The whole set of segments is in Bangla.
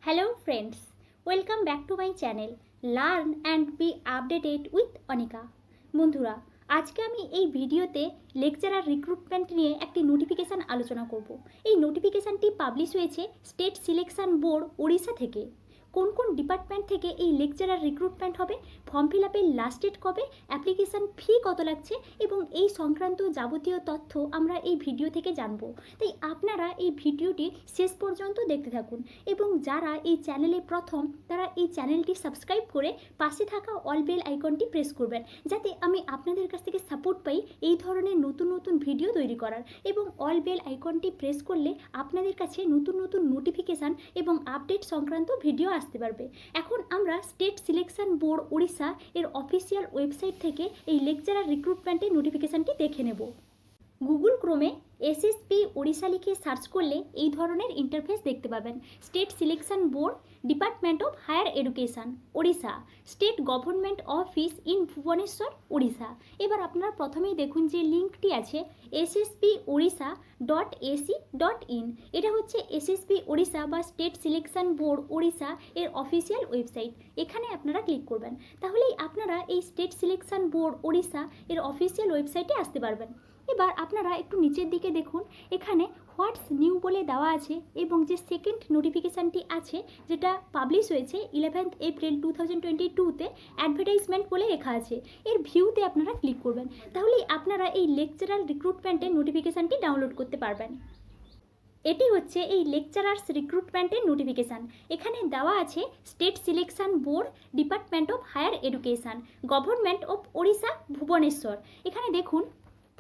Hello friends, welcome back to my channel Learn and be updated with Anika. বন্ধুরা, আজকে আমি এই ভিডিওতে লেকচারার রিক্রুটমেন্ট নিয়ে একটি নোটিফিকেশান আলোচনা করব। এই নোটিফিকেশানটি পাবলিশ হয়েছে স্টেট সিলেকশন বোর্ড ওড়িশা থেকে। কোন কোন ডিপার্টমেন্ট থেকে এই লেকচারার রিক্রুটমেন্ট হবে, ফর্ম ফিল আপের লাস্ট ডেট কবে, অ্যাপ্লিকেশান ফি কত লাগছে এবং এই সংক্রান্ত যাবতীয় তথ্য আমরা এই ভিডিও থেকে জানব। তাই আপনারা এই ভিডিওটি শেষ পর্যন্ত দেখতে থাকুন এবং যারা এই চ্যানেলে প্রথম তারা এই চ্যানেলটি সাবস্ক্রাইব করে পাশে থাকা অল বেল আইকনটি প্রেস করবেন, যাতে আমি আপনাদের কাছ থেকে সাপোর্ট পাই এই ধরনের নতুন নতুন ভিডিও তৈরি করার। এবং অল বেল আইকনটি প্রেস করলে আপনাদের কাছে নতুন নতুন নোটিফিকেশান এবং আপডেট সংক্রান্ত ভিডিও আসতে পারবে। এখন আমরা স্টেট সিলেকশন বোর্ড ওড়িশা এর অফিসিয়াল ওয়েবসাইট থেকে এই লেকচারার রিক্রুটমেন্টের নোটিফিকেশানটি দেখে নেব। গুগল ক্রোমে এসএসপি ওড়িশা লিখে সার্চ করলে এই ধরনের ইন্টারফেস দেখতে পাবেন। State selection board, department of higher education Odisha, state government office in Bhubaneswar Odisha. এবার আপনারা প্রথমেই দেখুন যে লিঙ্কটি আছে ssporisha.ac.in। এটা হচ্ছে এসএসপি ওড়িশা বা স্টেট সিলেকশন বোর্ড ওড়িশা এর অফিসিয়াল ওয়েবসাইট। এখানে আপনারা ক্লিক করবেন, তাহলেই আপনারা এই স্টেট সিলেকশন বোর্ড ওড়িশা এর অফিসিয়াল ওয়েবসাইটে আসতে পারবেন। এবার আপনারা একটু নিচের দিকে দেখুন, এখানে হোয়াটস নিউ বলে দেওয়া আছে এবং যে সেকেন্ড নোটিফিকেশানটি আছে যেটা পাবলিশ হয়েছে 11 এপ্রিল 2022-তে অ্যাডভার্টাইজমেন্ট বলে লেখা আছে। এর ভিউতে আপনারা ক্লিক করবেন, তাহলেই আপনারা এই লেকচারার রিক্রুটমেন্টের নোটিফিকেশানটি ডাউনলোড করতে পারবেন। এটি হচ্ছে এই লেকচারার্স রিক্রুটমেন্টের নোটিফিকেশান। এখানে দেওয়া আছে state selection board, department of higher education, government of Odisha Bhubaneswar. এখানে দেখুন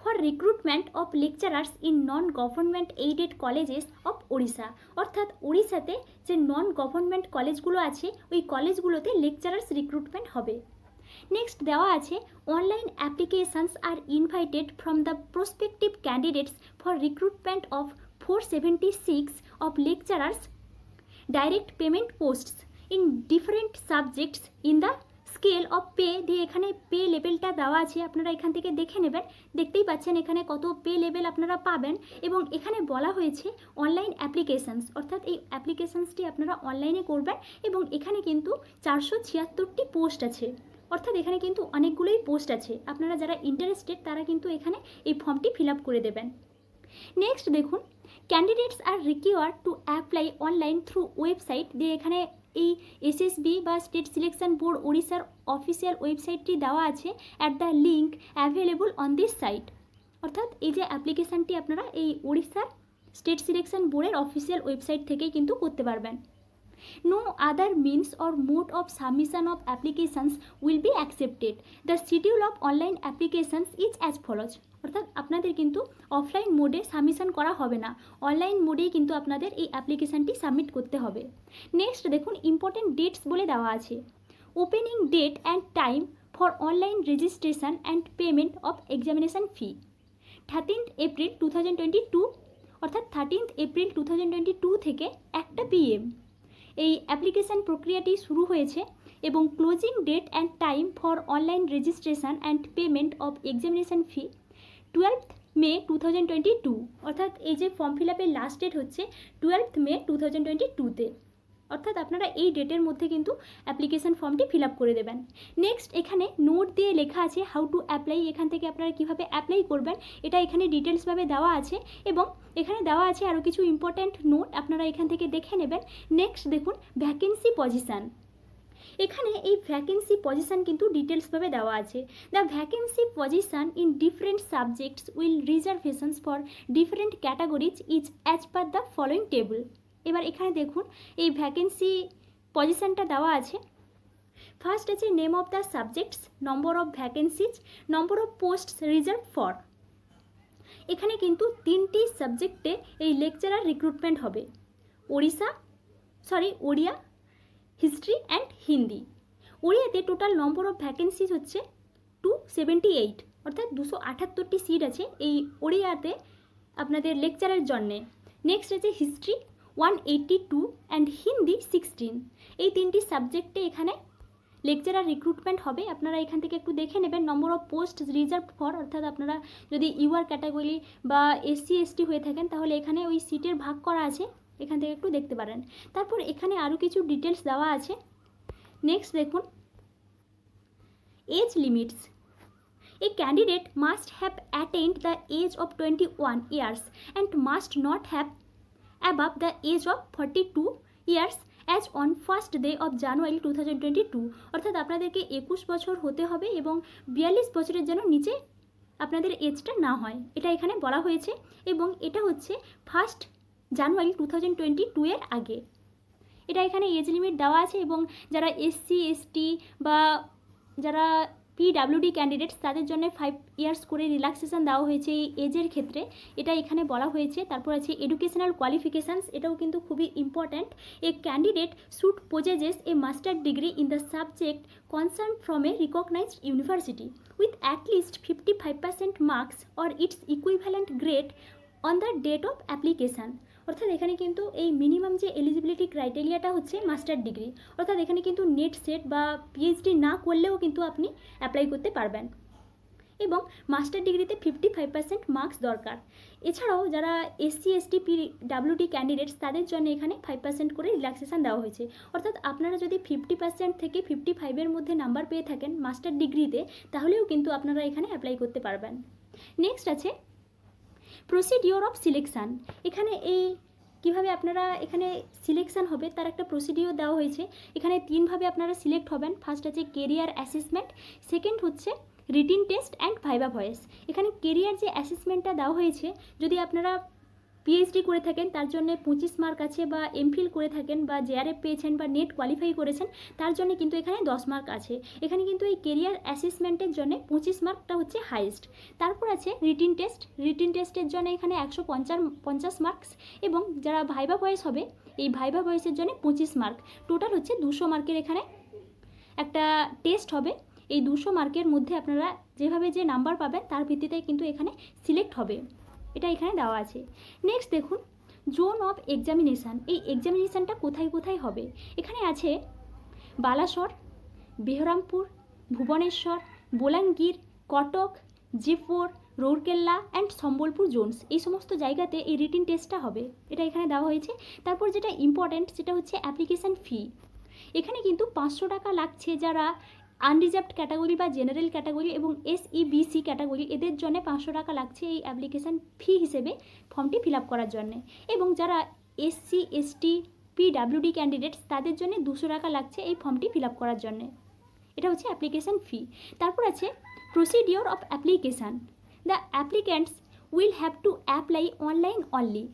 for recruitment of lecturers in non government aided colleges of Odisha. অর্থাৎ ওড়িশাতে যে নন গভর্নমেন্ট কলেজগুলো আছে ওই কলেজগুলোতে লেকচারার্স রিক্রুটমেন্ট হবে। নেক্সট দেওয়া আছে online applications are invited from the prospective candidates for recruitment of 476 of lecturers direct payment posts in different subjects in the scale of pay দিয়ে এখানে পে লেভেলটা দেওয়া আছে, আপনারা এখান থেকে দেখে নেবেন। দেখতেই পাচ্ছেন এখানে কত পে লেভেল আপনারা পাবেন এবং এখানে বলা হয়েছে অনলাইন অ্যাপ্লিকেশানস, অর্থাৎ এই অ্যাপ্লিকেশানসটি আপনারা অনলাইনে করবেন এবং এখানে কিন্তু 476টি পোস্ট আছে, অর্থাৎ এখানে কিন্তু অনেকগুলোই পোস্ট আছে। আপনারা যারা ইন্টারেস্টেড তারা কিন্তু এখানে এই ফর্মটি ফিল আপ করে দেবেন। নেক্সট দেখুন candidates are required to apply online through website দিয়ে এখানে এই এসএসবি বা স্টেট সিলেকশন বোর্ড ওড়িশার অফিসিয়াল ওয়েবসাইটটি দেওয়া আছে at the link available on this site. অর্থাৎ এই যে অ্যাপ্লিকেশানটি আপনারা এই ওড়িশার স্টেট সিলেকশন বোর্ডের অফিসিয়াল ওয়েবসাইট থেকেই কিন্তু করতে পারবেন। No other means or mode of submission of applications will be accepted. The schedule of online applications is as follows. অর্থাৎ আপনাদের কিন্তু অফলাইন মোডে সাবমিশন করা হবে না, অনলাইন মোডেই কিন্তু আপনাদের এই অ্যাপ্লিকেশানটি সাবমিট করতে হবে। নেক্সট দেখুন ইম্পর্টেন্ট ডেটস বলে দেওয়া আছে। Opening date and time for online registration and payment of examination fee 13 April 2022, অর্থাৎ 13 এপ্রিল 2022 থেকে 1টা PM এই অ্যাপ্লিকেশান প্রক্রিয়াটি শুরু হয়েছে এবং closing date and time for online registration and payment of examination fee 12 May 2022, অর্থাৎ এই যে ফর্ম ফিল আপের লাস্ট ডেট হচ্ছে 12 মে 2022-তে। অর্থাৎ আপনারা এই ডেটের মধ্যে কিন্তু অ্যাপ্লিকেশান ফর্মটি ফিল আপ করে দেবেন। নেক্সট এখানে নোট দিয়ে লেখা আছে হাউ টু অ্যাপ্লাই, এখান থেকে আপনারা কীভাবে অ্যাপ্লাই করবেন এটা এখানে ডিটেলসভাবে দেওয়া আছে এবং এখানে দেওয়া আছে আরও কিছু ইম্পর্ট্যান্ট নোট, আপনারা এখান থেকে দেখে নেবেন। নেক্সট দেখুন ভ্যাকেন্সি পজিশান, এখানে এই ভ্যাকেন্সি পজিশান কিন্তু ডিটেলসভাবে দেওয়া আছে। The vacancy position in different subjects will reservations for different categories is as per the following table. এবার এখানে দেখুন এই ভ্যাকেন্সি পজিশানটা দেওয়া আছে। ফার্স্ট আছে name of the subjects, number of vacancies, number of posts reserve for. এখানে কিন্তু 3টি সাবজেক্টে এই লেকচারার রিক্রুটমেন্ট হবে, ওড়িয়া, হিস্ট্রি অ্যান্ড হিন্দি। ওড়িয়াতে টোটাল নম্বর অফ ভ্যাকেন্সিজ হচ্ছে 278, অর্থাৎ 278টি সিট আছে এই ওড়িয়াতে আপনাদের লেকচারের জন্যে। নেক্সট আছে হিস্ট্রি 182 অ্যান্ড হিন্দি 16। এই 3টি সাবজেক্টে এখানে লেকচারার রিক্রুটমেন্ট হবে। আপনারা এখান থেকে একটু দেখে নেবেন। Number of post reserve for, অর্থাৎ আপনারা যদি ইউআর ক্যাটাগরি বা SC ST হয়ে থাকেন তাহলে এখানে ওই সিটের ভাগ করা আছে এখান থেকে একটু দেখতে পারেন। তারপর এখানে আরও কিছু ডিটেলস দেওয়া আছে। নেক্সট দেখুন, age limits. A candidate must have attained the age of 21 years and must not have above the age of 42 years as on first day of January 2022। অর্থাৎ আপনাদেরকে 21 বছর হতে হবে এবং 42 বছরের যেন নিচে আপনাদের এজটা না হয়, এটা এখানে বলা হয়েছে। এবং এটা হচ্ছে 1 জানুয়ারি 2022 এর আগে। এটা এখানে এজ লিমিট দেওয়া আছে। এবং যারা এসসি এসটি বা যারা পিডাব্লিউডি ক্যান্ডিডেটস তাদের জন্য 5 ইয়ার্স করে রিল্যাক্সেশন দেওয়া হয়েছে এই এজের ক্ষেত্রে, এটা এখানে বলা হয়েছে। তারপর আছে এডুকেশনাল কোয়ালিফিকেশানস, এটাও কিন্তু খুবই important. A candidate should possesses a master degree in the subject concerned from a recognized university with at least 55% marks or its equivalent grade on the date of application। অর্থাৎ এখানে কিন্তু এই মিনিমাম যে এলিজিবিলিটি ক্রাইটেরিয়াটা হচ্ছে মাস্টার ডিগ্রি, অর্থাৎ এখানে কিন্তু নেট সেট বা পিএইচডি না করলেও কিন্তু আপনি অ্যাপ্লাই করতে পারবেন। এবং মাস্টার ডিগ্রিতে 55% মার্কস দরকার। এছাড়াও যারা এসসি এসটি পিডাব্লিউডি ক্যান্ডিডেটস তাদের জন্য এখানে 5% করে রিল্যাক্সেশন দেওয়া হয়েছে। অর্থাৎ আপনারা যদি 50% থেকে 55-এর মধ্যে নাম্বার পেয়ে থাকেন মাস্টার ডিগ্রিতে, তাহলেও কিন্তু আপনারা এখানে অ্যাপ্লাই করতে পারবেন। নেক্সট আছে প্রসিডিওর অফ সিলেকশান। এখানে এই কীভাবে আপনারা এখানে সিলেকশান হবে তার একটা প্রসিডিওর দেওয়া হয়েছে। এখানে 3ভাবে আপনারা সিলেক্ট হবেন। ফার্স্ট আছে কেরিয়ার অ্যাসেসমেন্ট, সেকেন্ড হচ্ছে written test and viva voice. এখানে কেরিয়ার যে অ্যাসেসমেন্টটা দেওয়া হয়েছে, যদি আপনারা পিএইচডি করে থাকেন তার জন্য 25 মার্ক আছে, বা এমফিল করে থাকেন বা জেআরএফ পেয়েছেন বা নেট কোয়ালিফাই করেছেন তার জন্য কিন্তু এখানে 10 মার্ক আছে। এখানে কিন্তু এই কেরিয়ার অ্যাসেসমেন্টের জন্য 25 মার্কটা হচ্ছে হাইয়েস্ট। তারপর আছে রিটিন টেস্ট, রিটিন টেস্টের জন্য এখানে 150 মার্কস। এবং যারা ভাইভা ভয়েস হবে, এই ভাইভা ভয়েসের জন্য 25 মার্ক। টোটাল হচ্ছে 200 মার্কের এখানে একটা টেস্ট হবে। এই 200 মার্কের মধ্যে আপনারা যেভাবে যে নাম্বার পাবেন তার ভিত্তিতে কিন্তু এখানে সিলেক্ট হবে, এটা এখানে দেওয়া আছে। নেক্সট দেখুন জোন অফ এক্সামিনেশান। এই এক্সামিনেশানটা কোথায় কোথায় হবে? এখানে আছে বালাসর, বেহরামপুর, ভুবনেশ্বর, বোলাঙ্গীর, কটক, জিপুর, রৌরকেল্লা অ্যান্ড সম্বলপুর জোনস, এই সমস্ত জায়গাতে এই রিটিন টেস্টটা হবে, এটা এখানে দেওয়া হয়েছে। তারপর যেটা ইম্পর্ট্যান্ট সেটা হচ্ছে অ্যাপ্লিকেশান ফি। এখানে কিন্তু 500 টাকা লাগছে যারা আনরিজার্ভড ক্যাটাগরি বা জেনারেল ক্যাটাগরি এবং এসইবিসি ক্যাটাগরি, এদের জন্য 500 টাকা লাগছে এই অ্যাপ্লিকেশান ফি হিসেবে ফর্মটি ফিল আপ করার জন্যে। এবং যারা এসসি এসটি পিডাব্লিউডি ক্যান্ডিডেটস তাদের জন্য 200 টাকা লাগছে এই ফর্মটি ফিল আপ করার জন্যে। এটা হচ্ছে অ্যাপ্লিকেশান ফি। তারপর আছে procedure of application. The applicants will have to apply online only.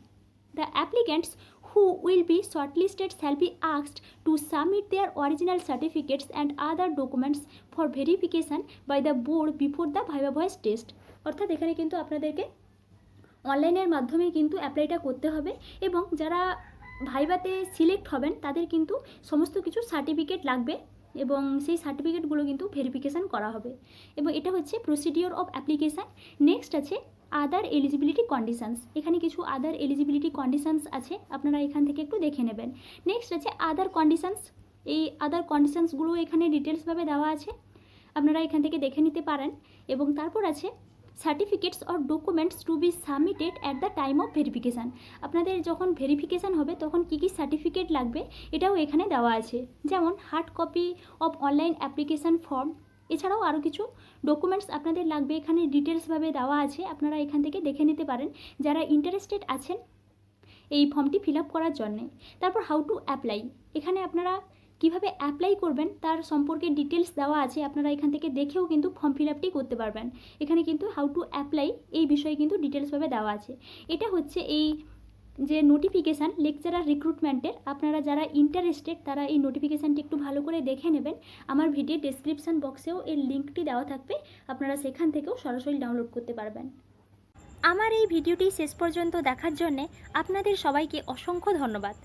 The applicants who will be shortlisted shall be asked to submit their original certificates and other documents for verification by the board before the viva voice test। অর্থাৎ এখানে কিন্তু আপনাদেরকে অনলাইনের মাধ্যমে কিন্তু অ্যাপ্লাইটা করতে হবে। এবং যারা ভাইভাতে সিলেক্ট হবেন তাদের কিন্তু সমস্ত কিছু সার্টিফিকেট লাগবে এবং সেই সার্টিফিকেটগুলো কিন্তু ভেরিফিকেশান করা হবে। এবং এটা হচ্ছে প্রসিডিওর অফ অ্যাপ্লিকেশান। নেক্সট আছে আদার এলিজিবিলিটি কন্ডিশানস। এখানে কিছু আদার এলিজিবিলিটি কন্ডিশানস আছে, আপনারা এখান থেকে একটু দেখে নেবেন। নেক্সট আছে আদার কন্ডিশানস। এই আদার কন্ডিশানসগুলো এখানে ডিটেলসভাবে দেওয়া আছে, আপনারা এখান থেকে দেখে নিতে পারেন। এবং তারপর আছে certificates or documents two be submitted at the time of verification. আপনাদের যখন ভেরিফিকেশান হবে তখন কী কী সার্টিফিকেট লাগবে এটাও এখানে দেওয়া আছে, যেমন hard copy of online application form. এছাড়াও আরও কিছু ডকুমেন্টস আপনাদের লাগবে, এখানে ডিটেলসভাবে দেওয়া আছে, আপনারা এখান থেকে দেখে নিতে পারেন যারা ইন্টারেস্টেড আছেন এই ফর্মটি ফিল আপ করার জন্যে। তারপর হাউ টু অ্যাপ্লাই। এখানে আপনারা কীভাবে অ্যাপ্লাই করবেন তার সম্পর্কে ডিটেলস দেওয়া আছে, আপনারা এখান থেকে দেখেও কিন্তু ফর্ম ফিল আপটি করতে পারবেন। এখানে কিন্তু হাউ টু অ্যাপ্লাই এই বিষয়ে কিন্তু ডিটেলসভাবে দেওয়া আছে। এটা হচ্ছে এই যে নোটিফিকেশান লেকচারার রিক্রুটমেন্টের, আপনারা যারা ইন্টারেস্টেড তারা এই নোটিফিকেশানটি একটু ভালো করে দেখে নেবেন। আমার ভিডিও ডেসক্রিপশান বক্সেও এর লিঙ্কটি দেওয়া থাকবে, আপনারা সেখান থেকেও সরাসরি ডাউনলোড করতে পারবেন। আমার এই ভিডিওটি শেষ পর্যন্ত দেখার জন্যে আপনাদের সবাইকে অসংখ্য ধন্যবাদ।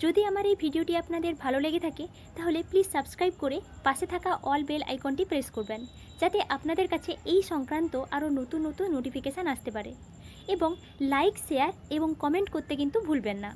যদি আমার এই ভিডিওটি আপনাদের ভালো লেগে থাকে তাহলে প্লিজ সাবস্ক্রাইব করে পাশে থাকা অল বেল আইকনটি প্রেস করবেন, যাতে আপনাদের কাছে এই সংক্রান্ত আরও নতুন নতুন নোটিফিকেশান আসতে পারে। এবং লাইক, শেয়ার এবং কমেন্ট করতে কিন্তু ভুলবেন না।